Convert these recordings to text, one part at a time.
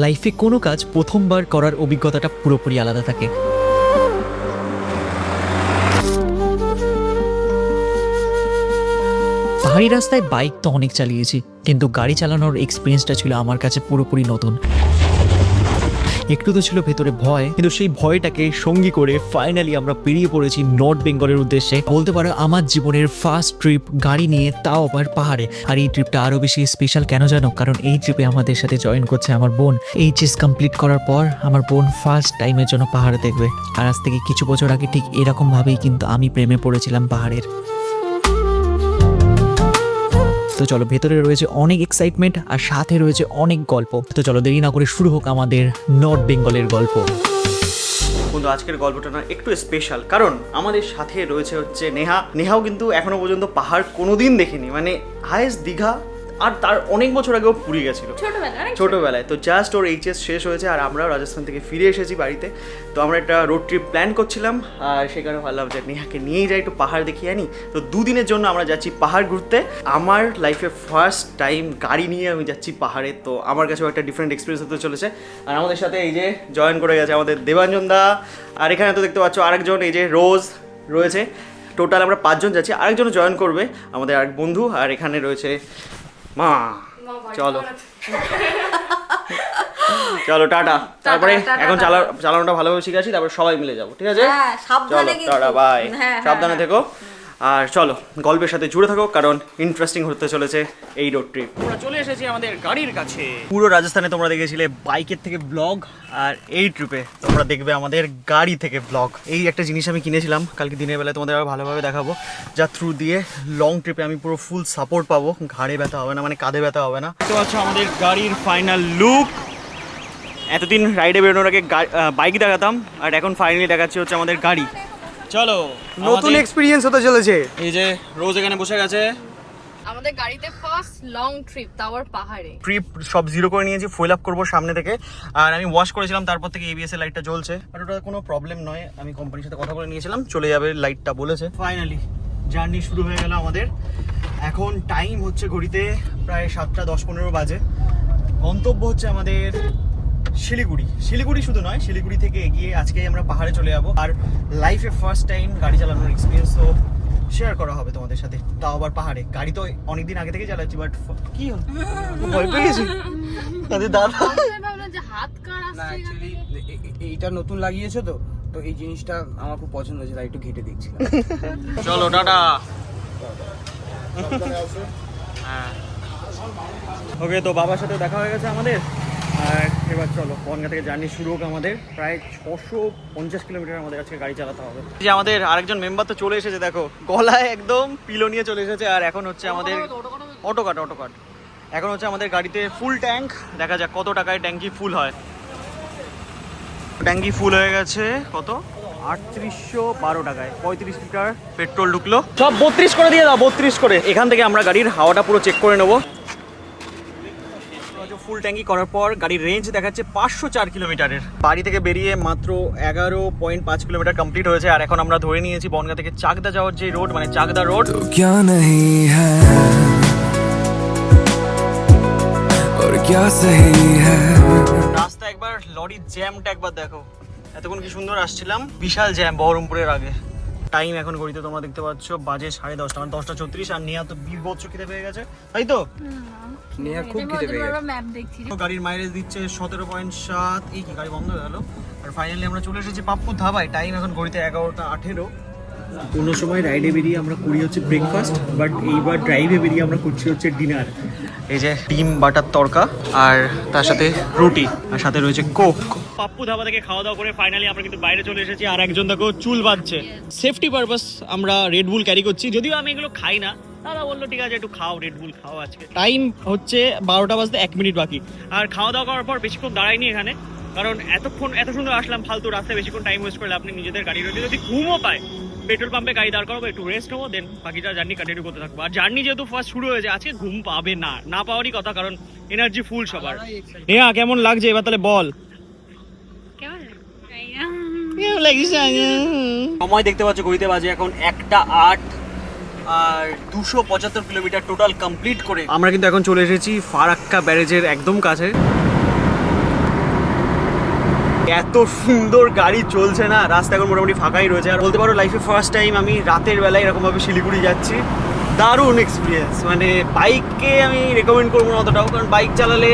লাইফে কোনো কাজ প্রথমবার করার অভিজ্ঞতাটা পুরোপুরি আলাদা থাকে। পাহাড়ি রাস্তায় বাইক তো অনেক চালিয়েছি, কিন্তু গাড়ি চালানোর এক্সপিরিয়েন্সটা ছিল আমার কাছে পুরোপুরি নতুন। একটু তো ছিল ভেতরে ভয়, কিন্তু সেই ভয়টাকে সঙ্গী করে ফাইনালি আমরা বেরিয়ে পড়েছি নর্থ বেঙ্গলের উদ্দেশ্যে। বলতে পারো আমার জীবনের ফার্স্ট ট্রিপ গাড়ি নিয়ে, তাও আবার পাহাড়ে। আর এই ট্রিপটা আরও বেশি স্পেশাল কেন জানো? কারণ এই ট্রিপে আমাদের সাথে জয়েন করছে আমার বোন। এইচএস কমপ্লিট করার পর আমার বোন ফার্স্ট টাইমের জন্য পাহাড়ে দেখবে। আর আজ থেকে কিছু বছর আগে ঠিক এরকমভাবেই কিন্তু আমি প্রেমে পড়েছিলাম পাহাড়ের। তো চলো, ভেতরে রয়েছে অনেক এক্সাইটমেন্ট আর সাথে রয়েছে অনেক গল্প। তো চলো দেরি না করে শুরু হোক আমাদের নর্থ বেঙ্গলের গল্প। কিন্তু আজকের গল্পটা না একটু স্পেশাল, কারণ আমাদের সাথে রয়েছে হচ্ছে নেহাও কিন্তু এখনো পর্যন্ত পাহাড় কোনোদিন দেখেনি, মানে হায়েস্ট দীঘা, আর তার অনেক বছর আগেও পুরী গেছিল ছোটবেলায়। তো জাস্ট ওর এইচএস শেষ হয়েছে আর আমরাও রাজস্থান থেকে ফিরে এসেছি বাড়িতে। তো আমরা একটা রোড ট্রিপ প্ল্যান করছিলাম, আর সেখানে ভাবলাম যে নেহাকে নিয়েই যাই, একটু পাহাড় দেখিয়ে আনি। তো দুদিনের জন্য আমরা যাচ্ছি পাহাড় ঘুরতে। আমার লাইফে ফার্স্ট টাইম গাড়ি নিয়ে আমি যাচ্ছি পাহাড়ে, তো আমার কাছেও একটা ডিফারেন্ট এক্সপিরিয়েন্স হতে চলেছে। আর আমাদের সাথে এই যে জয়েন করে গেছে আমাদের দেবাঞ্জন দা, আর এখানে তো দেখতে পাচ্ছ আরেকজন এই যে রোজ রয়েছে। টোটাল আমরা 5 জন যাচ্ছি, আরেকজন জয়েন করবে আমাদের আরেক বন্ধু। আর এখানে রয়েছে মা। চলো চলো টাটা। তারপরে এখন চালানোটা ভালোভাবে শিখেছি, তারপরে সবাই মিলে যাবো, ঠিক আছে? চলো টাটা, বাই, সাবধানে থেকো। আর চলো গল্পের সাথে জুড়ে থাকো, কারণ ইন্টারেস্টিং হতে চলেছে এই রোড ট্রিপ। আমরা চলে এসেছি আমাদের গাড়ির কাছে। পুরো রাজস্থানে তোমরা দেখেছিলে বাইকের থেকে ব্লগ, আর এই ট্রিপে তোমরা দেখবে আমাদের গাড়ি থেকে ব্লগ। এই একটা জিনিস আমি কিনেছিলাম কালকে দিনের বেলায়, তোমাদের আরো ভালোভাবে দেখাবো, যার থ্রু দিয়ে লং ট্রিপে আমি পুরো ফুল সাপোর্ট পাবো, ঘাড়ে ব্যথা হবে না, মানে কাঁধে ব্যথা হবে না। দেখতে পাচ্ছ আমাদের গাড়ির ফাইনাল লুক। এতদিন রাইডে বেরোনোর আগে বাইক দেখাতাম, আর এখন ফাইনালি দেখাচ্ছি হচ্ছে আমাদের গাড়ি। চলো, নতুন এক্সপেরিয়েন্স হতে চলেছে। এই যে রোজ এখানে বসে গেছে। আমাদের গাড়িতে ফার্স্ট লং ট্রিপ, তাওয়ার পাহাড়ে। ট্রিপ সব জিরো করে নিয়েছি, ফুয়েল আপ করবো সামনে থেকে। আর আমি ওয়াশ করেছিলাম, তারপর থেকে এবিএস এর লাইটটা জ্বলছে, আর ওটা কোনো প্রবলেম নয়। আমি কোম্পানির সাথে কথা বলে নিয়েছিলাম, চলে যাবে লাইটটা বলেছে। ফাইনালি জার্নি শুরু হয়ে গেল আমাদের। এখন টাইম হচ্ছে ঘড়িতে প্রায় 7টা 10-15 বাজে। গন্তব্য হচ্ছে আমাদের শিলিগুড়ি শুধু নয়, শিলিগুড়ি থেকে এগিয়ে আজকেই আমরা পাহাড়ে চলে যাবো। আর লাইফে ফার্স্ট টাইম গাড়ি চালানোর এক্সপিরিয়েন্স তো শেয়ার করা হবে তোমাদের সাথে, তাও আবার পাহাড়ে। গাড়ি তো অনেকদিন আগে থেকে চালাচ্ছি, বাট কি হল, ভয় পেয়ে গেছি। দাদা এইটা নতুন লাগিয়েছো তো, তো এই জিনিসটা আমার খুব পছন্দ হয়েছে, তাই একটু ঘেটে দেখছিলাম। চলো টাটা। হ্যাঁ ওকে, তো বাবার সাথে দেখা হয়ে গেছে আমাদের। আর এবার চলো বনগাঁ থেকে জার্নি শুরু হোক আমাদের। প্রায় 650 কিলোমিটার আমাদের আজকে গাড়ি চালাতে হবে। যে আমাদের আরেকজন মেম্বার তো চলে এসেছে, দেখো গলায় একদম পিলো নিয়ে চলে এসেছে। আর এখন হচ্ছে আমাদের অটোকাট এখন হচ্ছে আমাদের গাড়িতে ফুল ট্যাঙ্ক। দেখা যাক কত টাকায় ট্যাঙ্কি ফুল হয়। ট্যাঙ্কি ফুল হয়ে গেছে কত, 3812 টাকায় 35 লিটার পেট্রোল ঢুকলো। সব 32 করে দিয়ে দাও, 32 করে। এখান থেকে আমরা গাড়ির হাওয়াটা পুরো চেক করে নেবো। ফুল ট্যাঙ্কি করার পর গাড়ির রেঞ্জ দেখাচ্ছে 504 কিলোমিটারের। বাড়ি থেকে বেরিয়ে মাত্র 11.5 কিলোমিটার কমপ্লিট হয়েছে। আর এখন আমরা ধরে নিয়েছি বনগাঁ থেকে চাকদা যাওয়ার যে রোড, মানে চাকদা রোড। রাস্তা একবার লরির জ্যামটা একবার দেখো, এতক্ষণ কি সুন্দর আসছিলাম, বিশাল জ্যাম বহরমপুরের আগে। টাইম এখন ঘড়িতে তোমরা দেখতে পাচ্ছ বাজে 10:30, মানে 10:34। আর নেহা তো বিভৎস খিদে পেয়ে গেছে, তাই তো? নেহা খুব খিদে পেয়ে গেছে। গাড়ির মাইলেজ দিচ্ছে 17.7। এই কি গাড়ি বন্ধ হয়ে গেল। আর ফাইনালি আমরা চলে এসেছি পাপ্পুর ধাবায়। টাইম এখন ঘড়িতে 11:18। কোনো সময় রাইডে বেরিয়ে আমরা করি হচ্ছে ব্রেকফাস্ট, বাট এইবার ড্রাইভে বেরিয়ে আমরা করছি হচ্ছে ডিনার। এই যে ডিম বাটার তড়কা, আর তার সাথে রুটি, আর সাথে রয়েছে কোক। পাপ্পু ধাবা থেকে খাওয়া দাওয়া করে ফাইনালি আমরা কিন্তু বাইরে চলে এসেছি। আর একজন দেখো চুল বাঁধছে, সেফটি পারপাস আমরা রেড বুল ক্যারি করছি। যদিও আমি এগুলো খাই না, দাদা বললো ঠিক আছে একটু খাও, রেড বুল খাও আজকে। টাইম হচ্ছে 12টা বাজতে 1 মিনিট বাকি। আর খাওয়া দাওয়া করার পর বেশিক্ষণ দাঁড়াইনি এখানে, কারণ এত সুন্দর আসলাম, ফালতু রাস্তায় বেশিক্ষণ টাইম ওয়েস্ট করলে আপনি নিজেদের গাড়ি রয়েছে। যদি ঘুমও পায়, পেট্রোল পাম্পে গাড়ি দাঁড় করাবো, একটু রেস্ট নেবো, দেন বাকিটা জার্নি কন্টিনিউ করতে থাকবো। আর জার্নি যেহেতু ফার্স্ট শুরু হয়েছে, আজকে ঘুম পাবে না পাওয়ারই কথা, কারণ এনার্জি ফুল সবার। নেহা কেমন লাগছে এবার তাহলে বল। সময় দেখতে পাচ্ছ ঘড়িতে বাজে এখন 1:08। আর 275 কিলোমিটার টোটাল কমপ্লিট করে আমরা কিন্তু এখন চলে এসেছি ফারাক্কা ব্যারেজের একদম কাছে। এত সুন্দর গাড়ি চলছে না, রাস্তা এখন মোটামুটি ফাঁকাই রয়েছে। আর বলতে পারো লাইফে ফার্স্ট টাইম আমি রাতের বেলায় এরকমভাবে শিলিগুড়ি যাচ্ছি। দারুণ এক্সপিরিয়েন্স। মানে বাইককে আমি রেকমেন্ড করবো না অতটাও, কারণ বাইক চালালে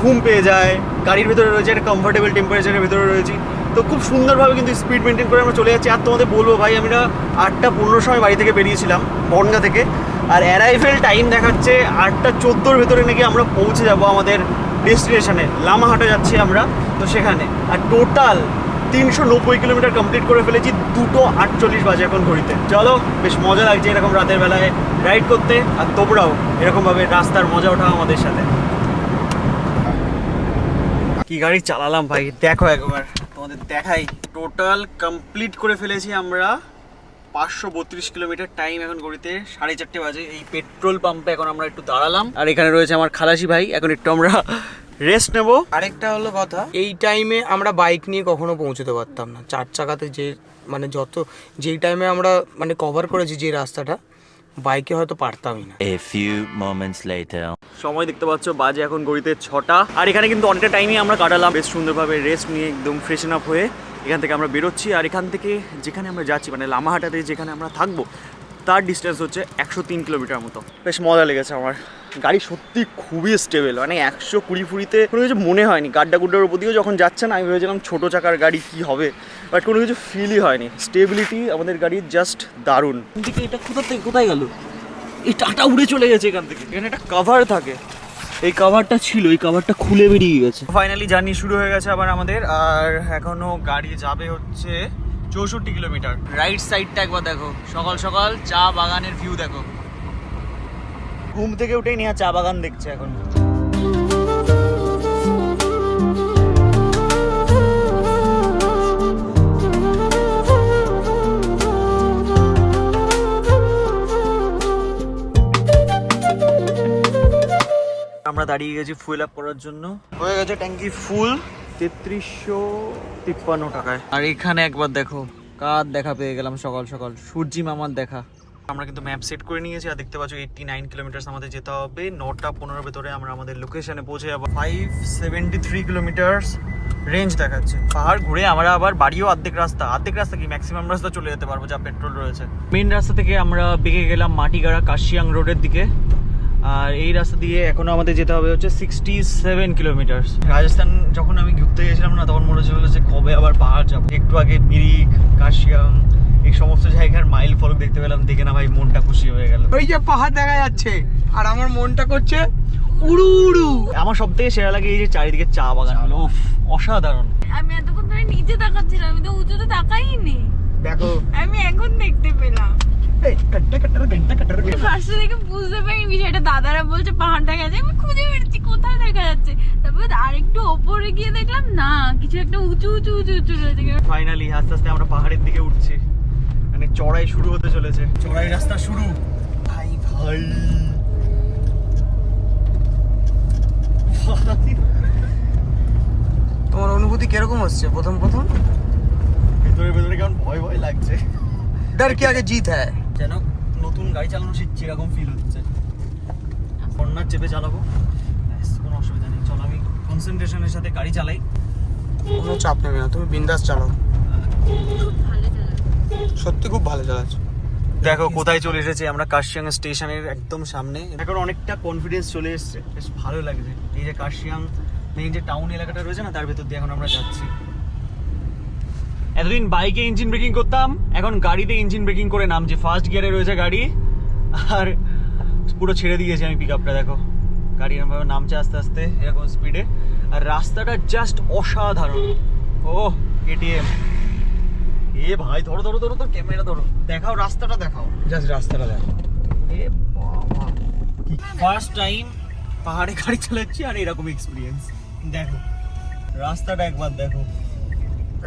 ঘুম পেয়ে যায়। গাড়ির ভেতরে রয়েছে একটা কমফোর্টেবল টেম্পারেচারের ভেতরে রয়েছি, তো খুব সুন্দরভাবে কিন্তু স্পিড মেনটেন করে আমরা চলে যাচ্ছি। আর তোমাদের বলবো ভাই, আমি না 8:15 সময় বাড়ি থেকে বেরিয়েছিলাম বনগা থেকে, আর অ্যারাইভেল টাইম দেখাচ্ছে 8:14 ভেতরে নাকি আমরা পৌঁছে যাব আমাদের ডেস্টিনেশনে। লামাহাটা যাচ্ছি আমরা তো সেখানে। আর টোটাল 390 কিলোমিটার কমপ্লিট করে ফেলেছি। 2:48 বাজে এখন ঘড়িতে। চলো, বেশ মজা লাগছে এরকম রাতের বেলায় রাইড করতে, আর তোমরাও এরকমভাবে রাস্তার মজা ওঠাও আমাদের সাথে। কি গাড়ি চালালাম ভাই, দেখো একবার তোমাদের দেখাই। টোটাল কমপ্লিট করে ফেলেছি আমরা 532 কিলোমিটার। টাইম এখন ঘড়িতে 4:30 বাজে। এই পেট্রোল পাম্পে এখন আমরা একটু দাঁড়ালাম, আর এখানে রয়েছে আমার খালাসি ভাই। এখন একটু আমরা রেস্ট নেব। আরেকটা হলো কথা, এই টাইমে আমরা বাইক নিয়ে কখনো পৌঁছতে পারতাম না। 4 চাকাতে যে মানে যেই টাইমে আমরা মানে কভার করেছি যে রাস্তাটা, বাইকে হয়তো পারতামই না। A few moments later. সময় দেখতে পাচ্ছ বাজে এখন ঘড়িতে 6টা। আর এখানে কিন্তু অনেকটা টাইমই আমরা কাটালাম বেশ সুন্দরভাবে রেস্ট নিয়ে, একদম ফ্রেশন আপ হয়ে এখান থেকে আমরা বেরোচ্ছি। আর এখান থেকে যেখানে আমরা যাচ্ছি মানে লামাহাটাতে যেখানে আমরা থাকবো, তার ডিস্টেন্স হচ্ছে 103 কিলোমিটার মতো। বেশ মজা লেগেছে আমার। গাড়ি সত্যি খুবই স্টেবল, মানে 120 ফুড়িতে কোনো কিছু মনে হয়নি। গাড্ডা গুড্ডার উপর দিকেও যখন যাচ্ছে না, আমি ভেবেছিলাম ছোটো চাকার গাড়ি কি হবে, বাট কোনো কিছু ফিলই হয়নি। স্টেবিলিটি আমাদের গাড়ির জাস্ট দারুণ। কিন্তু এটা কোথা থেকে কোথায় গেল? এই টাটা উড়ে চলে গেছে এখান থেকে। এখানে একটা কভার থাকে, এই কভারটা ছিল, এই কভারটা খুলে বেরিয়ে গেছে। ফাইনালি জার্নি শুরু হয়ে গেছে আবার আমাদের। আর এখনো গাড়ি যাবে হচ্ছে 64 কিলোমিটার। রাইট সাইডটা একবার দেখো, সকাল সকাল চা বাগানের ভিউ দেখো। ঘুম থেকে উঠেই নিয়ে চা বাগান দেখছে এখন। আমরা দাঁড়িয়ে গেছি ফুয়েল আপ করার জন্য। হয়ে গেছে ট্যাঙ্কি ফুল 3353 টাকায়। আর এখানে একবার দেখো কার দেখা পেয়ে গেলাম সকাল সকাল, সূর্যি মামার দেখা। আমরা কিন্তু ম্যাপ সেট করে নিয়েছি, আর দেখতে পাচ্ছ 89 কিলোমিটার আমাদের যেতে হবে। 9:15 ভেতরে আমরা আমাদের লোকেশনে পৌঁছে যাবো। 573 কিলোমিটার রেঞ্জ দেখাচ্ছে। পাহাড় ঘুরে আমরা আবার বাড়িও অর্ধেক রাস্তা কি ম্যাক্সিমাম রাস্তা চলে যেতে পারবো, যা পেট্রোল রয়েছে। মেইন রাস্তা থেকে আমরা বেঁকে গেলাম মাটিগাড়া কাশিয়াং রোডের দিকে। আর এই রাস্তা দিয়ে এখনো আমাদের যেতে হবে হচ্ছে 67 কিলোমিটার। রাজস্থান যখন আমি ঘুরতে গেছিলাম না, তখন মনে হচ্ছিল যে কবে আবার পাহাড় যাবো। একটু আগে মিরিক, কাশিয়াং, এই সমস্ত জায়গার মাইল ফলক দেখতে পেলাম, দেখে না ভাই মনটা খুশি হয়ে গেল। ওই যে পাহাড় দেখা যাচ্ছে, আর আমার মনটা করছে উড়ু উড়ু। আমার সব থেকে সেরা লাগে এই যে চারিদিকে চা বাগান, উফ অসাধারণ। আমি এতক্ষণ ধরে নিচে তাকাচ্ছিলাম, আমি তো উঁচুতে তাকাইনি। দেখো আমি এখন দেখতে পেলাম। ফার্স্টে দেখে বুঝতে পারিনি বিষয়টা। দাদারা বলছে পাহাড় দেখা যাচ্ছে, আমি খুঁজে বেড়েছি কোথায় দেখা যাচ্ছে। তারপর আরেকটু ওপরে গিয়ে দেখলাম না, কিছু একটা উঁচু উঁচু উঁচু উঁচু রয়েছে। ফাইনালি আস্তে আস্তে আমরা পাহাড়ের দিকে উঠছি, মানে চড়াই শুরু হতে চলেছে। চড়াই রাস্তা শুরু। ভাই ভাই তোমার অনুভূতি কিরকম হচ্ছে প্রথম ভেতরে কেমন ভয় ভয় লাগছে। ডর কি আগে জিত হ্যায়। যেন নতুন গাড়ি চালানো শিখছি এরকম ফিল হচ্ছে। কর্নার চেপে চালাবো, কোনো অসুবিধা নেই। চলো আমি কনসেন্ট্রেশনের সাথে গাড়ি চালাই, কোনো চাপ নেবে না, তুমি বিন্দাস চালাও। সত্যি খুব ভালো চালাচ্ছ। দেখো কোথায় চলে এসেছে আমরা, কাশিয়াং স্টেশনের একদম সামনে। এখন অনেকটা কনফিডেন্স চলে এসেছে, বেশ ভালো লাগছে। এই যে কাশিয়াং মেইন যে টাউন এলাকাটা রয়েছে না, তার ভেতর দিয়ে এখন আমরা যাচ্ছি। এতদিন বাইকে ইঞ্জিন ব্রেকিং করতাম, এখন গাড়িতে ইঞ্জিন ব্রেকিং করে নামছে। ফার্স্ট গিয়ারে রয়েছে গাড়ি, আর পুরো ছেড়ে দিয়েছি আমি পিক আপটা। দেখো গাড়ি এরকমভাবে নামছে আস্তে আস্তে এরকম স্পিডে, আর রাস্তাটা জাস্ট অসাধারণ। ও কেটিএম, এ ভাই ধরো ধরো ধরো, তোর ক্যামেরা ধরো, দেখাও রাস্তাটা, দেখাও জাস্ট রাস্তাটা দেখো। এ বাবা, ফার্স্ট টাইম পাহাড়ে গাড়ি চালাচ্ছি আর এরকম এক্সপিরিয়েন্স। দেখো রাস্তাটা একবার দেখো।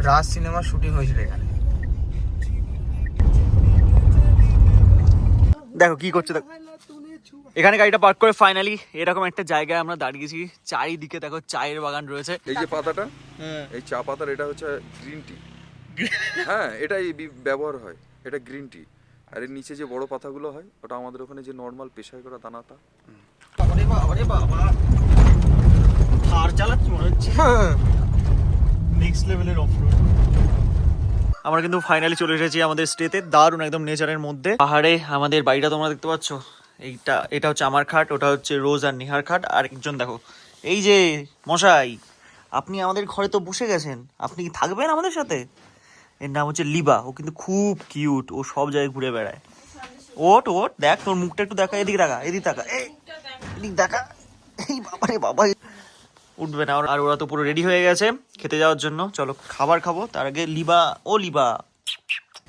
রাজ সিনেমার শুটিং হয়েছিল এখানে। দেখো কি করছে, দেখো এখানে গাড়িটা পার্ক করে ফাইনালি এরকম একটা জায়গায় আমরা দাঁড়িয়েছি। চারিদিকে দেখো চায়ের বাগান রয়েছে। এই যে পাতাটা, এই চা পাতার, এটা হচ্ছে গ্রিন টি। হ্যাঁ, এটাই ব্যবহার হয়, এটা গ্রিন টি। আর এর নিচে যে বড় পাতাগুলো হয়, ওটা আমাদের ওখানে যে নর্মাল পেশায় করা দানাটা। থার চালাচ্ছি মনে হচ্ছে। নেক্সট লেভেলের অফরোড। আমরা কিন্তু ফাইনালি চলে এসেছি আমাদের স্টেতে, দারুণ একদম নেচারের মধ্যে পাহাড়ে। আমাদের বাড়িটা তোমরা দেখতে পাচ্ছ, এটা হচ্ছে আমার খাট, ওটা হচ্ছে রোজ আর নেহার খাট। আর একজন দেখো, এই যে মশাই, আপনি আমাদের ঘরে তো বসে গেছেন, আপনি কি থাকবেন আমাদের সাথে? এর নাম হচ্ছে লিবা, ও কিন্তু খুব কিউট, ও সব জায়গায় ঘুরে বেড়ায়। ওট ওট, দেখ তোর মুখটা একটু দেখা, এদিকে দেখা, এদিকে দেখা, এদিকে দেখা। এই বাবা রে বাবা, উঠবে না। আর ওরা তো পুরো রেডি হয়ে গেছে খেতে যাওয়ার জন্য। চলো খাবার খাবো, তার আগে লিবা, ও লিবা,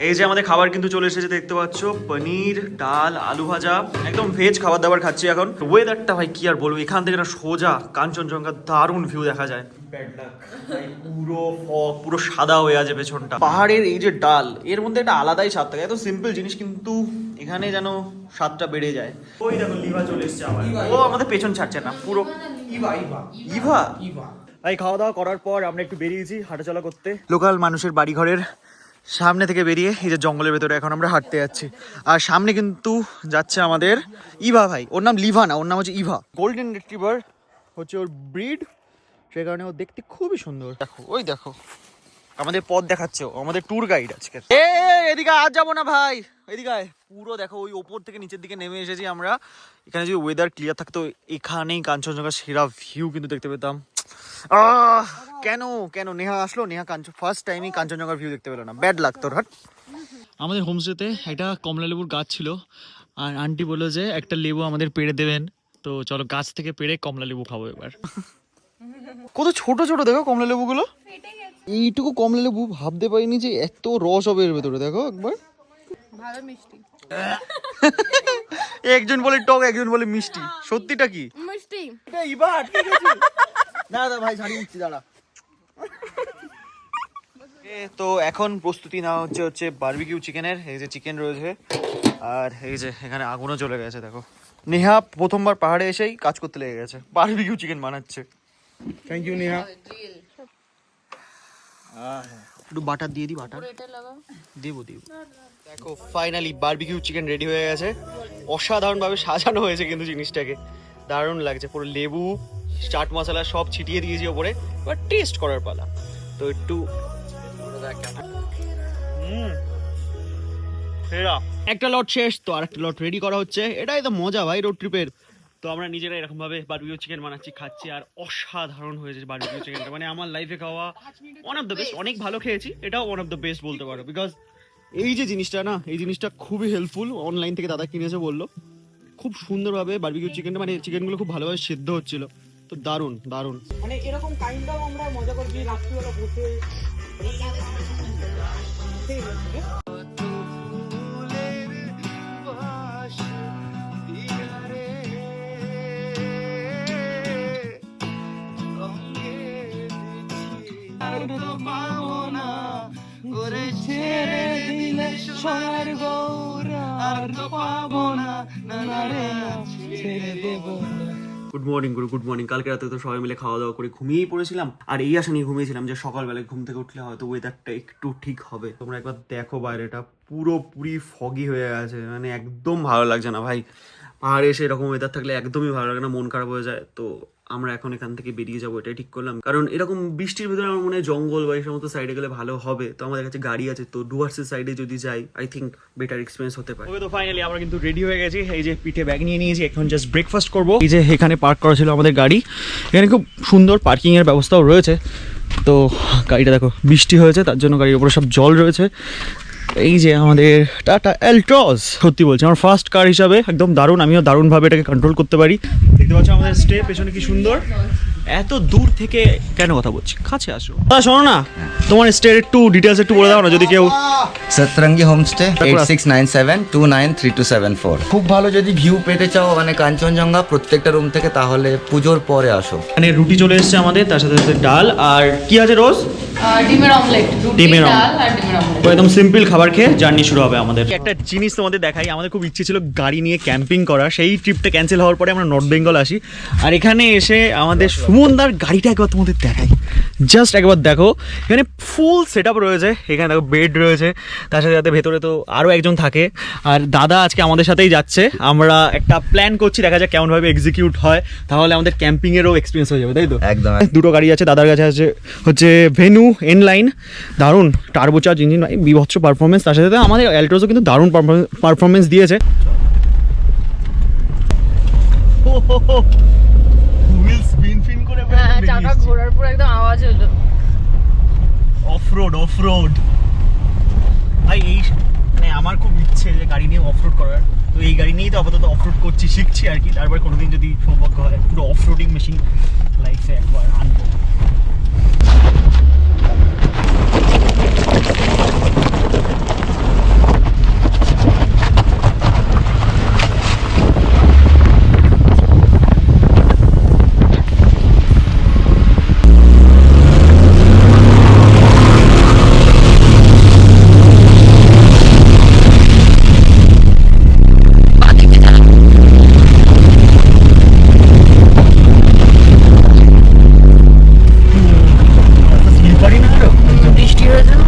এই যে আমাদের খাবার কিন্তু চলে এসেছে, দেখতে পাচ্ছ, পনির, ডাল, আলু ভাজা, একদম ভেজ খাবার দাবার খাচ্ছি এখন। ওয়েদারটা ভাই কি আর বলবো, এখান থেকে না সোজা কাঞ্চনজঙ্ঘা দারুণ ভিউ দেখা যায়। পুরো ফগ, পুরো সাদা হয়ে আছে পেছনটা। পাহাড়ের এই যে ডাল, এর মধ্যে একটা আলাদাই স্বাদ থাকে, এত সিম্পল জিনিস কিন্তু এখানে যেন স্বাদটা বেড়ে যায়। ওই দেখো লিভা চলে এসছে আবার, ও আমাদের পেছন ছাড়ছে না পুরো। ইভা ভাই খাওয়া দাওয়া করার পর আমরা একটু বেরিয়েছি হাঁটাচলা করতে, লোকাল মানুষের বাড়িঘরের সামনে থেকে বেরিয়ে এই যে জঙ্গলের ভেতরে এখন আমরা হাঁটতে যাচ্ছি। আর সামনে কিন্তু যাচ্ছে আমাদের ইভা ভাই, ওর নাম লিভা না, ওর নাম হচ্ছে ইভা। গোল্ডেন রিট্রিভার হচ্ছে ওর ব্রিড, সে কারণে ও দেখতে খুবই সুন্দর। দেখো ওই দেখো আমাদের পথ দেখাচ্ছে, ও আমাদের ট্যুর গাইড আজকে। এদিকে আজ যাবো না ভাই, এদিকে পুরো দেখো ওই ওপর থেকে নিচের দিকে নেমে এসেছি আমরা। এখানে যদি ওয়েদার ক্লিয়ার থাকতো এখানেই কাঞ্চনজঙ্ঘার সেরা ভিউ কিন্তু দেখতে পেতাম। কেন কেন নেহা আসলো, নেহা ফার্স্ট টাইমই কাঞ্চনজঙ্ঘার ভিউ দেখতে পেলো না, ব্যাড লাগতো। হাট। আমাদের হোমস্টেতে একটা কমলা লেবুর গাছ ছিল, আর আন্টি বললো যে একটা লেবু আমাদের পেড়ে দেবেন, তো চলো গাছ থেকে পেড়ে কমলা লেবু খাবো এবার। কত ছোট ছোট দেখো কমলা লেবুগুলো, এইটুকু কমলা লেবু ভাবতে পারিনি যে এত রস হবে এর ভেতরে। দেখো একবার, ভালো মিষ্টি। একজন বলে টক, একজন বলে মিষ্টি, সত্যিটা কি? মিষ্টি। না দাদা ভাই ছাড়িয়ে দিচ্ছি, দাঁড়া। তো এখন প্রস্তুতি নেওয়া হচ্ছে বারবিকিউ চিকেনের। এই যে চিকেন রয়েছে, আর এই যে এখানে আগুনও চলে গেছে। দেখো নেহা প্রথমবার পাহাড়ে এসেই কাজ করতে লেগে গেছে, বারবিকিউ চিকেন বানাচ্ছে। Thank you Neha. একটু বাটার দিয়ে দিই, বাটার দেবো। দেখো ফাইনালি বারবিকিউ চিকেন রেডি হয়ে গেছে, অসাধারণভাবে সাজানো হয়েছে কিন্তু জিনিসটাকে, দারুণ লাগছে। পুরো লেবু, চাট মশলা সব ছিটিয়ে দিয়েছি ওপরে, এবার টেস্ট করার পালা। তো একটু একটা লট শেষ, তো আর একটা লট রেডি করা হচ্ছে। এটাই তো মজা ভাই রোড ট্রিপের। তো আমরা নিজেরা এরকম ভাবে বারবিকিউ চিকেন বানাচ্ছি, খাচ্ছি, আর অসাধারণ হয়েছে বারবিকিউ চিকেনটা। মানে আমার লাইফে খাওয়া ওয়ান অফ দ্য বেস্ট। অনেক ভালো খেয়েছি, এটাও ওয়ান অফ দ্য বেস্ট বলতে পারো, বিকজ এই যে জিনিসটা না, এই জিনিসটা খুবই হেল্পফুল। অনলাইন থেকে দাদা কিনেছে, বললো খুব সুন্দরভাবে বারবিকিউ চিকেনটা, মানে চিকেনগুলো খুব ভালোভাবে সিদ্ধ হচ্ছিল, তো দারুণ দারুণ। মানে এরকম কাইন্ডটাও আমরা মজা করছি রাত্রিবেলা বসে। গুড মর্নিং গুরু, গুড মর্নিং। কালকে রাতে তো সবাই মিলে খাওয়া দাওয়া করে ঘুমিয়েই পড়েছিলাম, আর এই আশা নিয়ে ঘুমিয়েছিলাম যে সকালবেলায় ঘুম থেকে উঠলে হয়তো ওয়েদারটা একটু ঠিক হবে। তোমরা একবার দেখো বাইরেটা পুরোপুরি ফগি হয়ে গেছে, মানে একদম ভালো লাগছে না ভাই। পাহাড়ে এসে এরকম ওয়েদার থাকলে একদমই ভালো লাগে না, মন খারাপ হয়ে যায়। তো আমরা এখন এখান থেকে বেরিয়ে যাবো, এটাই ঠিক করলাম। কারণ এরকম বৃষ্টির ভিতরে আমার মনে হয় জঙ্গল বা এই সমস্ত সাইডে গেলে ভালো হবে। তো আমাদের কাছে গাড়ি আছে, তো ডুয়ার্সের সাইডে যদি যাই আই থিঙ্ক বেটার এক্সপিরিয়েন্স হতে পারে। তো ফাইনালি আমরা কিন্তু রেডি হয়ে গেছি, এই যে পিঠে ব্যাগ নিয়ে নিয়েছি, এখন জাস্ট ব্রেকফাস্ট করবো। এই যে এখানে পার্ক করা ছিল আমাদের গাড়ি, এখানে খুব সুন্দর পার্কিং এর ব্যবস্থাও রয়েছে। তো গাড়িটা দেখো, বৃষ্টি হয়েছে তার জন্য গাড়ির উপরে সব জল রয়েছে। এই যে আমাদের টাটা এলট্রস, সত্যি বলছি আমার ফার্স্ট কার হিসাবে একদম দারুণ। আমিও দারুণভাবে এটাকে কন্ট্রোল করতে পারি। দেখতে পাচ্ছ আমাদের স্টে পেছনে কি সুন্দর। এত দূর থেকে কেন কথা বলছি, কাছে আসো। শোনো না, তোমার স্টের একটু ডিটেলস একটু বলে দাও না, যদি কেউ। সতরঙ্গী হোমস্টে 8697293274। খুব ভালো যদি ভিউ পেতে চাও মানে কাঞ্চনজঙ্ঘা প্রত্যেকটা রুম থেকে, তাহলে পুজোর পরে আসো। মানে রুটি চলে এসেছে আমাদের, তার সাথে সাথে ডাল, আর কি আছে রোজ? ডিমের অমলেট, ডিমের ডাল আর ডিমের অমলেট। তো একদম সিম্পল খাবার খেয়ে জার্নি শুরু হবে আমাদের। একটা জিনিস তোমাদের দেখাই, আমাদের খুব ইচ্ছে ছিল গাড়ি নিয়ে ক্যাম্পিং করা, সেই ট্রিপটা ক্যান্সেল হওয়ার পরে আমরা নর্থ বেঙ্গল আসি, আর এখানে এসে আমাদের সুমনদার গাড়িটা একবার তোমাদের দেখাই, জাস্ট একবার দেখো। এখানে ফুল সেট আপ রয়েছে, এখানে দেখো বেড রয়েছে, তার সাথে সাথে ভেতরে তো আরও একজন থাকে, আর দাদা আজকে আমাদের সাথেই যাচ্ছে। আমরা একটা প্ল্যান করছি, দেখা যাক কেমনভাবে এক্সিকিউট হয়, তাহলে আমাদের ক্যাম্পিংয়েরও এক্সপিরিয়েন্স হয়ে যাবে, তাই তো? একদম। দুটো গাড়ি আছে, দাদার কাছে আছে হচ্ছে ভেনু এন্ড লাইন। দারুণ টার্বোচার্জ ইঞ্জিন, বিভৎস পারফরমেন্স। তার সাথে আমাদের অ্যালট্রোজও কিন্তু দারুণ পারফরমেন্স দিয়েছে। হুইল স্পিন ফিন করে হ্যাঁ, চাকা ঘোরার পর একদম আওয়াজ হলো। অফরোড ভাই, এই মানে আমার খুব ইচ্ছে যে গাড়ি নিয়ে অফরোড করার। তো এই গাড়ি নিয়েই তো আপাতত অফরোড করছি, শিখছি আর কি। তারপর কোনোদিন যদি সৌভাগ্য হয় পুরো অফরোডিং মেশিন লাইফে একবার আনবো। বৃষ্টি হয়েছে না?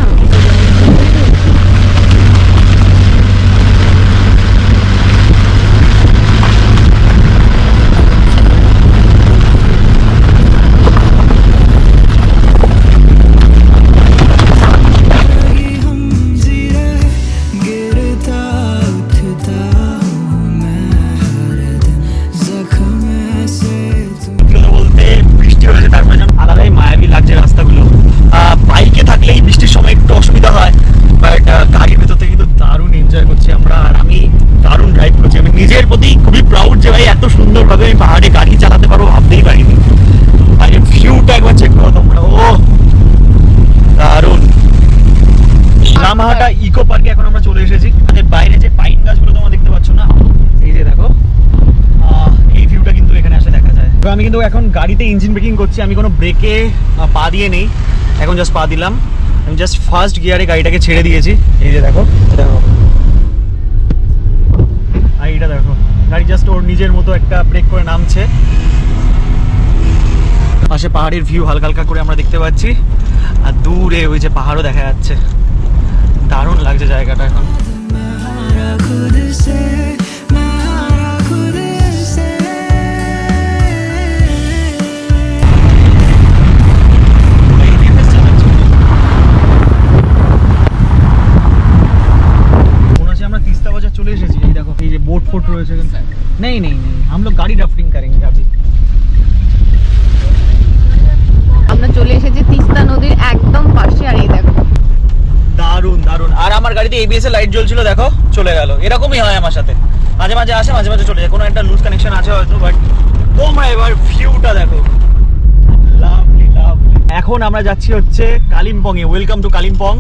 বলতে বৃষ্টি হয়েছে, তারপরে যেন আলাদাই মায়াবী লাগছে রাস্তাগুলো। বাইকে থাকলে এই বৃষ্টির সময় একটু অসুবিধা হয়, বাট গাড়ির ভেতর থেকে কিন্তু দারুণ এনজয় করছি আমরা। আর আমি দারুণ ড্রাইভ করছি। আমি নিজের প্রতি খুবই প্রাউড যে ভাই এত সুন্দরভাবে আমি পাহাড়ে গাড়ি চালাতে পারবো, ভাবতেই পারিনি। বাইরের ভিউটা একবার চেক করো তোমরা, ও দারুণ। লামাহাটা ইকো পার্কে এখন আমরা চলে এসেছি। আমাদের বাইরে যে পাইন গাছগুলো তোমরা দেখতে পাচ্ছ না, এই যে দেখো, এই ভিউটা কিন্তু এখানে আসলে দেখা যায়। তো আমি কিন্তু এখন গাড়িতে ইঞ্জিন ব্রেকিং করছি। আমি কোনো ব্রেকে পা দিয়ে নেই, এখন জাস্ট পা দিলাম। আমি জাস্ট ফার্স্ট গিয়ারে গাড়িটাকে ছেড়ে দিয়েছি। এই যে দেখো, দেখো, আর এইটা দেখো, গাড়ি জাস্ট ওর নিজের মতো একটা ব্রেক করে নামছে। পাশে পাহাড়ের ভিউ হালকা হালকা করে আমরা দেখতে পাচ্ছি, আর দূরে ওই যে পাহাড়ও দেখা যাচ্ছে। দারুণ লাগছে জায়গাটা এখন। चले এসেছি। এই দেখো, এই যে बोट फोट রয়েছে। नहीं नहीं नहीं, हम लोग गाड़ी ड्राफ्टिंग करेंगे अभी। আমরা চলে এসেছি তিস্তা নদীর একদম পাশে। আর এই দেখো, দারুণ দারুণ। আর আমার গাড়িতে এবিএস এর লাইট জ্বলছিল, দেখো চলে গেল। এরকমই হয় আমার সাথে, মাঝে মাঝে আসে মাঝে মাঝে চলে যায়, কোনো একটা লুজ কানেকশন আছে হয়তো। বাট তোমরা এবার ভিউটা দেখো, লাভলি লাভলি। এখন আমরা যাচ্ছি হচ্ছে কালিম্পং এ। Welcome to Kalimpong.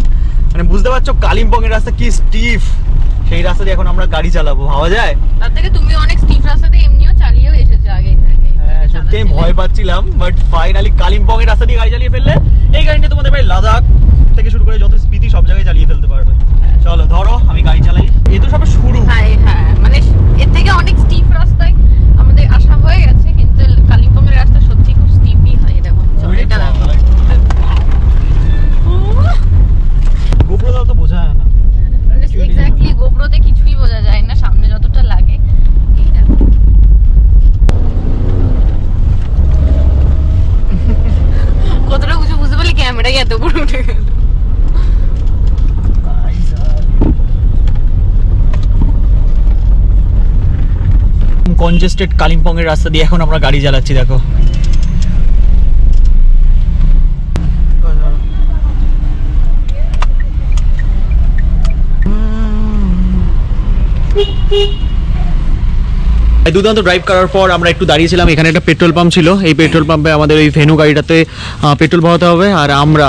মানে বুঝতে পারছো কালিম্পং এর রাস্তা কি স্টিফ, সেই রাস্তা দিয়ে এখন আমরা গাড়ি চালাবো, ভাবা যায়? তার থেকে তুমি অনেক স্টিফ রাস্তাতে এমনিও চালিয়েও এসেছো আগে। হ্যাঁ, সত্যি আমি ভয় পাচ্ছিলাম, বাট ফাইনালি কালিম্পং এর রাস্তা দিয়ে গাড়ি চালিয়ে ফেললে এই গাড়িটা তোমাদের ভাই লাদাখ থেকে শুরু করে যত স্পিতি সব জায়গায় চালিয়ে ফেলতে পারবে। চলো ধরো, আমি গাড়ি চালাই। এই তো সবে শুরু। হ্যাঁ হ্যাঁ, মানে এর থেকে অনেক স্টিফ রাস্তায় আমাদের আসা হয়ে গেছে, কিন্তু কালিম্পং এর রাস্তা সত্যি খুব স্টিপই হয়। দেখো এটা দেখো, গোপ্রো তো বোঝা যায় না। এক্স্যাক্টলি, গোপ্রোতে কিছুই বোঝা যায় না, সামনে যতটা লাগে। এই দেখো, কতটা উঁচু বুঝতে পারলি, ক্যামেরাই এত উপরে উঠে গেল। কনজেস্টেড কালিম্পং এর রাস্তা দিয়ে এখন আমরা গাড়ি চালাচ্ছি, দেখো। দুর্দান্ত ড্রাইভ করার পর আমরা একটু দাঁড়িয়েছিলাম। এখানে একটা পেট্রোল পাম্প ছিল, এই পেট্রোল পাম্পে আমাদের এই ভেনু গাড়িটাতে পেট্রোল ভরাতে হবে। আর আমরা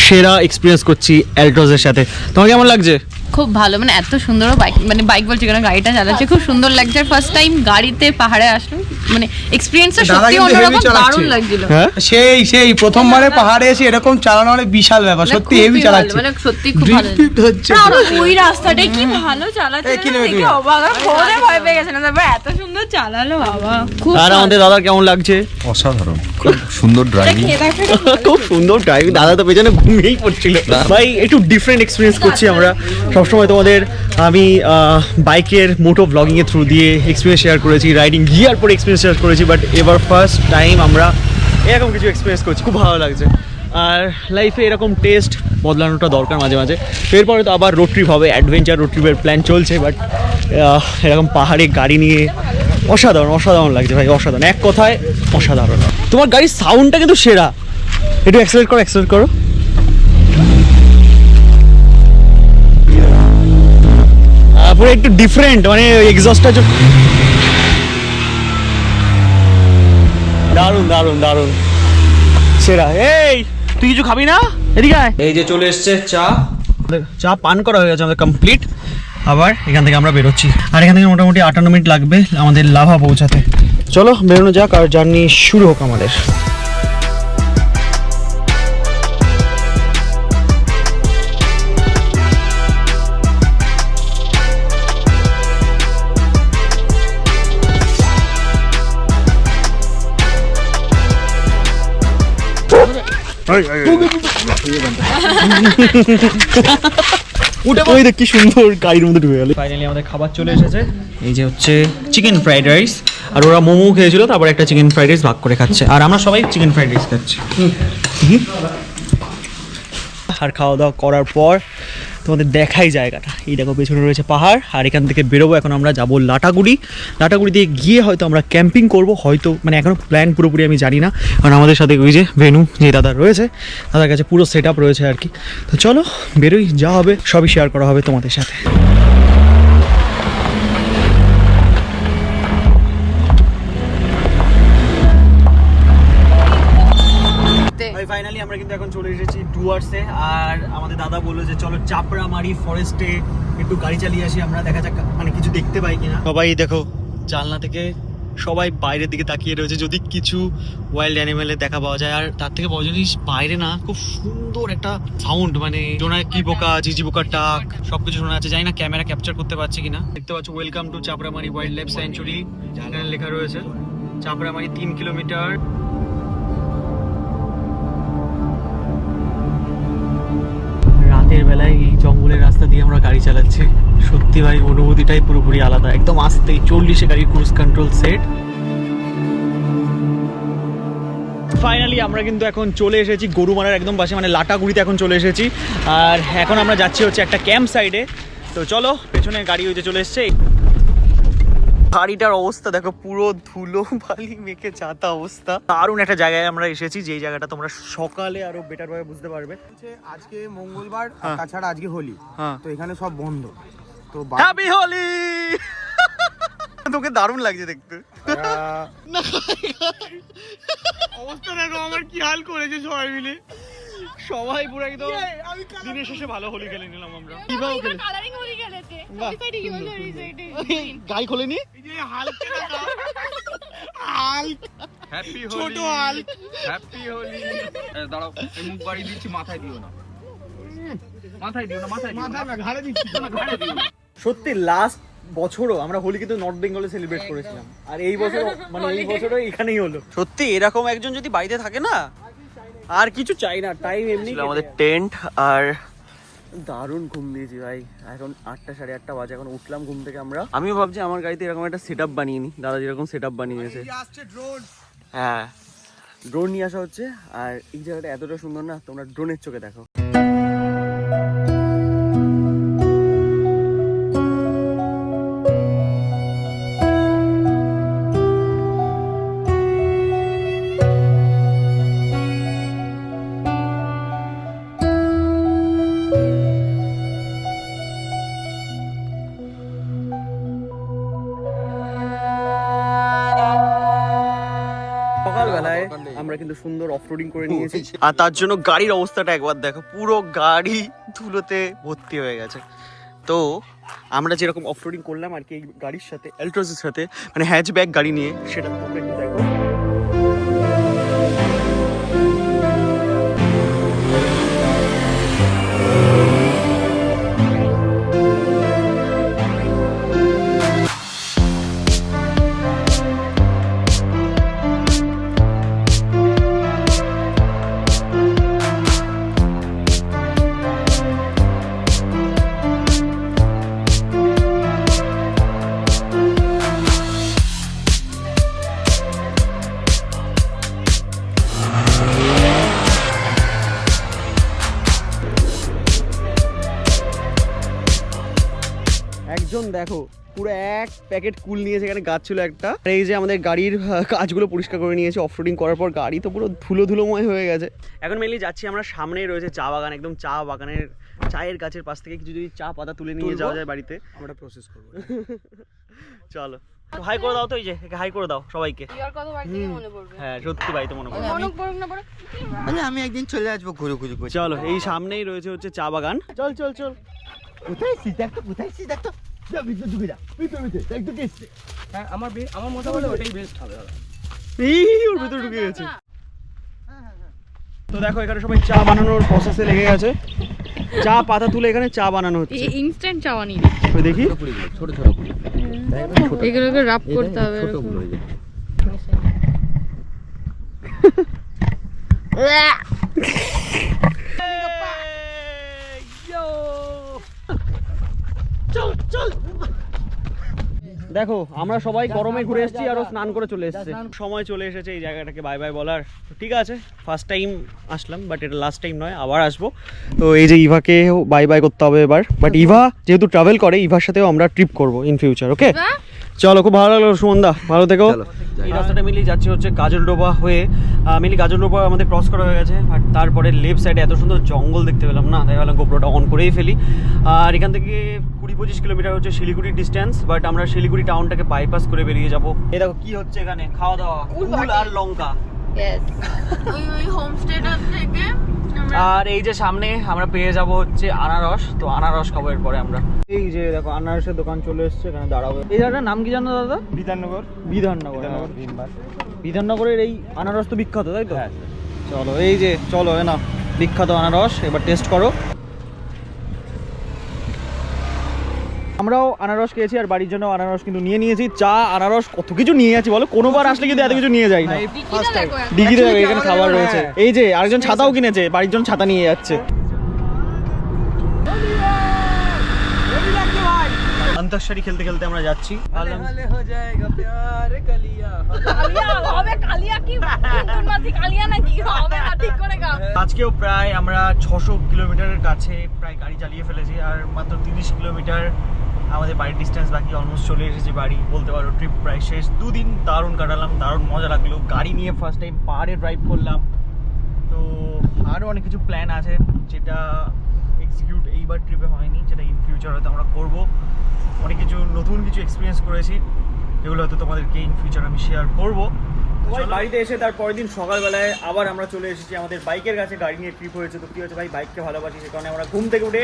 সেরা এক্সপিরিয়েন্স করছি অ্যালট্রোজের সাথে। তোমার কেমন লাগছে? খুব ভালো, মানে এত সুন্দর বাইক, মানে বাইক বলছি কেন, গাড়িটা চালাচ্ছে খুব সুন্দর লাগছে। ফার্স্ট টাইম গাড়িতে পাহাড়ে আসলাম, মানে এক্সপিরিয়েন্সটা সত্যি অন্যরকম, দারুণ লাগছিল। হ্যাঁ, সেই প্রথমবারে পাহাড়ে এসে এরকম চালানো অনেক বিশাল ব্যাপার, সত্যি হেভি চালাচ্ছে। মানে সত্যি খুব ভালো হচ্ছে। ওই রাস্তাটা কি ভালো চালাচ্ছে, দেখে অবাক, ফোনে ভয় পেয়ে গেছে না, তারপর এত সুন্দর চালালো বাবা। খুব আর আমাদের দাদা কেমন লাগছে? অসাধারণ, খুব সুন্দর ড্রাইভিং। খুব সুন্দর ড্রাইভিং। দাদা তো পেছনে ঘুমিয়েই পড়ছিল। ভাই একটু ডিফারেন্ট এক্সপিরিয়েন্স করছি আমরা। সবসময় তোমাদের আমি বাইকের মোটো ব্লগিং এর থ্রু দিয়ে এক্সপিরিয়েন্স শেয়ার করেছি, রাইডিং গিয়ার পরে এক্সপিরিয়েন্স শেয়ার করেছি, বাট এবার ফার্স্ট টাইম আমরা এরকম কিছু এক্সপিরিয়েন্স করছি। খুব ভালো লাগছে। আর লাইফে এরকম টেস্ট বদলানোটা দরকার মাঝে মাঝে। এরপরে তো আবার রোড ট্রিপ হবে, অ্যাডভেঞ্চার রোড ট্রিপের প্ল্যান চলছে, বাট এরকম পাহাড়ে গাড়ি নিয়ে অসাধারণ অসাধারণ লাগছে ভাই, অসাধারণ, এক কথায় অসাধারণ। তোমার গাড়ির সাউন্ডটা কিন্তু সেরা, একটু অ্যাক্সেলারেট করো, অ্যাক্সেলারেট করো। পুরো একটু ডিফারেন্ট, মানে এক্সস্টটা দারুণ দারুণ দারুণ সেরা। এই তুই কিছু খাবি না? এদিকে আয়। এই যে চলে এসছে চা, চা পান করা হয়ে গেছে আমাদের কমপ্লিট। আবার এখান থেকে আমরা বেরোচ্ছি, আর এখান থেকে মোটামুটি 58 মিনিট লাগবে আমাদের লাভা পৌঁছাতে। চলো বেরোনো যাক আর জার্নি শুরু হোক আমাদের। ওই দেখ কি সুন্দর গাড়ির মধ্যে ঢুকে গেল। ফাইনালি আমাদের খাবার চলে এসেছে, এই যে হচ্ছে চিকেন ফ্রাইড রাইস, আর ওরা মোমো খেয়েছিল, তারপর একটা চিকেন ফ্রাইড রাইস ভাগ করে খাচ্ছে, আর আমরা সবাই চিকেন ফ্রাইড রাইস খাচ্ছি। আর খাওয়া দাওয়া করার পর তোমাদের দেখাই জায়গাটা, এই দেখো পেছনে রয়েছে পাহাড়, আর এখান থেকে বেরোবো এখন আমরা যাবো লাটাগুড়ি। লাটাগুড়ি দিয়ে গিয়ে হয়তো আমরা ক্যাম্পিং করব, হয়তো মানে এখনও প্ল্যান পুরোপুরি আমি জানি না, কারণ আমাদের সাথে ওই যে ভেনু যে দাদা রয়েছে, দাদার কাছে পুরো সেট আপ রয়েছে আর কি। তো চলো বেরোই, যা হবে সবই শেয়ার করা হবে তোমাদের সাথে। ফাইনালি আমরা কিন্তু এখন চলে এসেছি ডুয়ার্সে, আর আমাদের দাদা বললো যে চলো চাপড়ামারি ফরেস্টে একটু গাড়ি চালিয়ে আসি আমরা, দেখা যাক মানে কিছু দেখতে পাই কিনা। সবাই দেখো জানলা থেকে সবাই বাইরের দিকে তাকিয়ে রয়েছে, যদি কিছু ওয়াইল্ড অ্যানিমেলের দেখা পাওয়া যায়। আর তার থেকে বড় জিনিস বাইরে না খুব সুন্দর একটা সাউন্ড, মানে জোনাকি পোকা, ঝিঝি পোকার ডাক সবকিছু শোনা যাচ্ছে। জানি না ক্যামেরা ক্যাপচার করতে পারছে কিনা। দেখতে পাচ্ছ welcome to Chapramari wild life sanctuary, এখানে লেখা রয়েছে চাপড়ামারি 3 কিলোমিটার। রাতের বেলায় এই জঙ্গলের রাস্তা দিয়ে আমরা গাড়ি চালাচ্ছি, সত্যি ভাই অনুভূতিটাই পুরোপুরি আলাদা, একদম আস্তে 40-এ গাড়ি ক্রুজ কন্ট্রোল সেট। ফাইনালি আমরা কিন্তু এখন চলে এসেছি গরুমারার একদম পাশে, মানে লাটাগুড়িতে এখন চলে এসেছি, আর এখন আমরা যাচ্ছি হচ্ছে একটা ক্যাম্প সাইডে। তো চলো, পেছনে গাড়ি হইতে চলে এসছে। গাড়িটার অবস্থা দেখো, পুরো ধুলো বালি মেখে যাতা অবস্থা। দারুণ একটা জায়গায় আমরা এসেছি, যেই জায়গাটা তোমরা সকালে আরো বেটার ভাবে বুঝতে পারবে। আজকে মঙ্গলবার, তাছাড়া আজকে হোলি, তো এখানে সব বন্ধ। তো হ্যাপি হোলি। তোকে দারুণ লাগছে দেখতে। অবস্থা দেখো আমার কি হাল করেছে সবাই মিলে, সবাই পুরো একদম দিনের শেষে ভালো হোলি খেলে নিলাম আমরা। কিভাবে খেলে কালারিং হোলি খেলেছে, ওই সাইডে ইয়েলো এই সাইডে গাই খোলেনি, এই যে হালকা হালক, হ্যাপি হোলি, ছোট হালক, হ্যাপি হোলি। দাঁড়াও, এই মুখ বাড়ি দিচ্ছি, মাথায় দিও না, মাথায় দিও না, মাথায় না, ঘাড়ে দিচ্ছি না, ঘাড়ে দিও না। সত্যি লাস্ট বছরও আমরা হোলি কিন্তু নর্থ বেঙ্গলে সেলিব্রেট করেছিলাম, আর এই বছর মানে এই বছরও এখানেই হলো। সত্যি এরকম একজন যদি বাড়িতে থাকে না, আর কিছু চাই না। টাইম এমনি আমাদের টেন্ট, আর দারুণ ঘুম দিয়েছি ভাই। এখন 8টা 8:30 বাজে, এখন উঠলাম ঘুম থেকে আমরা। আমিও ভাবছি আমার গাড়িতে এরকম একটা সেট আপ বানিয়ে নি, দাদা যেরকম সেট আপ বানিয়েছে। হ্যাঁ, ড্রোন নিয়ে আসা হচ্ছে, আর এই জায়গাটা এতটা সুন্দর না, তোমরা ড্রোনের চোখে দেখো। সকালবেলায় আমরা কিন্তু সুন্দর অফরোডিং করে নিয়েছি, আর তার জন্য গাড়ির অবস্থাটা একবার দেখো, পুরো গাড়ি ধুলোতে ভর্তি হয়ে গেছে। তো আমরা যেরকম অফরোডিং করলাম আর কি এই গাড়ির সাথে, এলট্রোসের সাথে, মানে হ্যাচব্যাক গাড়ি নিয়ে, সেটা তোমরা একটু দেখো। লোকজন দেখো পুরো এক প্যাকেট কুল নিয়েছে, এখানে গাছ ছিল একটা। আর এই যে আমাদের গাড়ির কাজগুলো পরিষ্কার করে নিয়েছে অফরোডিং করার পর, গাড়ি তো পুরো ধুলোময় হয়ে গেছে। এখন মেনলি যাচ্ছি আমরা, সামনেই রয়েছে চা বাগান, একদম চা বাগানের চায়ের গাছের পাশ থেকে কিছু যদি চা পাতা তুলে নিয়ে যাওয়া যায় বাড়িতে, আমরা প্রসেস করবো। চলো হাই করে দাও তো, এই যে হাই করে দাও সবাইকে। আর কতবার থেকে মনে পড়বে? হ্যাঁ সত্যি ভাই তো মনে পড়ে। মনে পড়ুক না পড়ুক। মানে আমি একদিন চলে আসবো ঘুরে ঘুরে করে। চলো এই সামনেই রয়েছে হচ্ছে চা বাগান, চল চল চল। কোথায় দেখতো হ্যাঁ আমার মতো বলে ওটাই বেস্ট হবে। এই ওর ভিতরে ঢুকে গেছে। তো দেখো এখানে সবাই চা বানানোর প্রসেসে লেগে গেছে, চা পাতা তুলে এখানে চা বানানো হচ্ছে। ইনস্ট্যান্ট চাওয়া নিয়ে ওই দেখি ছোট ছোট এগুলোকে রাপ করতে হবে এরকম। দেখো আমরা সবাই গরমে ঘুরে এসেছি, আরো স্নান করে চলে এসেছে, সময় চলে এসেছে এই জায়গাটাকে বাই বাই বলার। তো ঠিক আছে, ফার্স্ট টাইম আসলাম বাট এটা লাস্ট টাইম নয়, আবার আসবো। তো এই যে ইভাকে বাই বাই করতে হবে এবার, বাট ইভা যেহেতু ট্রাভেল করে, ইভার সাথেও আমরা ট্রিপ করবো ইন ফিউচার। ওকে চলো, খুব ভালো লাগলো সুমনদা, ভালো থেকো। এই রাস্তাটা মিলিয়ে যাচ্ছে হচ্ছে গাজলডোবা হয়ে, মিলি গাজলডোবা আমাদের ক্রস করা হয়ে গেছে। আর তারপরে লেফট সাইডে এত সুন্দর জঙ্গল দেখতে পেলাম না, তাই ভাবলাম গোপ্রোটা অন করেই ফেলি। আর এখান থেকে 20-25 কিলোমিটার হচ্ছে শিলিগুড়ির ডিস্টেন্স, বাট আমরা শিলিগুড়ি টাউনটাকে বাইপাস করে বেরিয়ে যাবো। এই দেখো কি হচ্ছে এখানে, খাওয়া দাওয়া কুল আর লঙ্কা। ওই হোমস্টেটা থেকে আর এই যে সামনে আমরা পেয়ে যাব হচ্ছে আনারস, তো আনারস খাবো এরপরে আমরা। এই যে দেখো আনারসের দোকান চলে এসছে, এখানে দাঁড়াবো। এই জায়গাটার নাম কি জানো দাদা? বিধাননগর। বিধাননগরের এই আনারস তো বিখ্যাত তাই তো? চলো এই যে চলো না, বিখ্যাত আনারস এবার টেস্ট করো। আমরাও আনারস খেয়েছি আর বাড়ির জন্য আনারস কিন্তু নিয়ে নিয়েছি। চা আনারস কত কিছু নিয়ে যাচ্ছি বলো, কোনোবার আসলে কিন্তু এত কিছু নিয়ে যাই না। ডিগিতে এখানে খাবার রয়েছে, এই যে আরেকজন ছাতাও কিনেছে, বাড়ির জন্য ছাতা নিয়ে যাচ্ছে। অন্তঃসারী খেলতে খেলতে আমরা যাচ্ছি। আজকেও প্রায় আমরা 600 কিলোমিটারের কাছে প্রায় গাড়ি চালিয়ে ফেলেছি, আর মাত্র 30 কিলোমিটার আমাদের বাড়ির ডিস্টেন্স বাকি, অলমোস্ট চলে এসেছি বাড়ি বলতে পারো। ট্রিপ প্রায় শেষ, 2 দিন দারুণ কাটালাম, দারুণ মজা লাগলো। গাড়ি নিয়ে ফার্স্ট টাইম পাহাড়ে ড্রাইভ করলাম। তো আরও অনেক কিছু প্ল্যান আছে যেটা এক্সিকিউট এইবার ট্রিপে হয়নি, যেটা ইন ফিউচার হয়তো আমরা করবো। অনেক কিছু নতুন কিছু এক্সপিরিয়েন্স করেছি, এগুলো হয়তো তোমাদেরকে ইন ফিউচার আমি শেয়ার করবো। ভাই বাড়িতে এসে তার পরের দিন সকালবেলায় আবার আমরা চলে এসেছি আমাদের বাইকের কাছে, গাড়ি নিয়ে ট্রিপ হয়েছে। তো কী হচ্ছে ভাই, বাইককে ভালোবাসি, সে কারণে আমরা ঘুম থেকে উঠে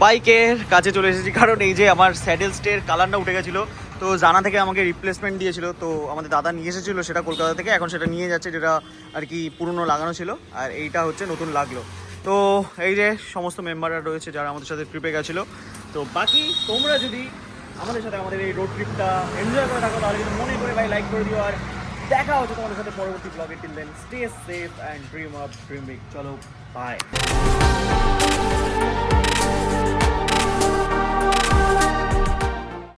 বাইকের কাছে চলে এসেছি। কারণ এই যে আমার স্যাডেল স্টের কালারটা উঠে গেছিলো, তো জানা থেকে আমাকে রিপ্লেসমেন্ট দিয়েছিল, তো আমাদের দাদা নিয়ে এসেছিলো সেটা কলকাতা থেকে, এখন সেটা নিয়ে যাচ্ছে, যেটা আর কি পুরনো লাগানো ছিল, আর এইটা হচ্ছে নতুন লাগলো। তো এই যে সমস্ত মেম্বাররা রয়েছে যারা আমাদের সাথে ট্রিপে গেছিলো। তো বাকি তোমরা যদি আমাদের সাথে আমাদের এই রোড ট্রিপটা এনজয় করে থাকো, তাহলে কিন্তু মনে করে ভাই লাইক করে দিও। আর দেখা হচ্ছে তোমাদের সাথে পরবর্তী ব্লগে। Till then stay safe and dream up, dream big. চলো বাই।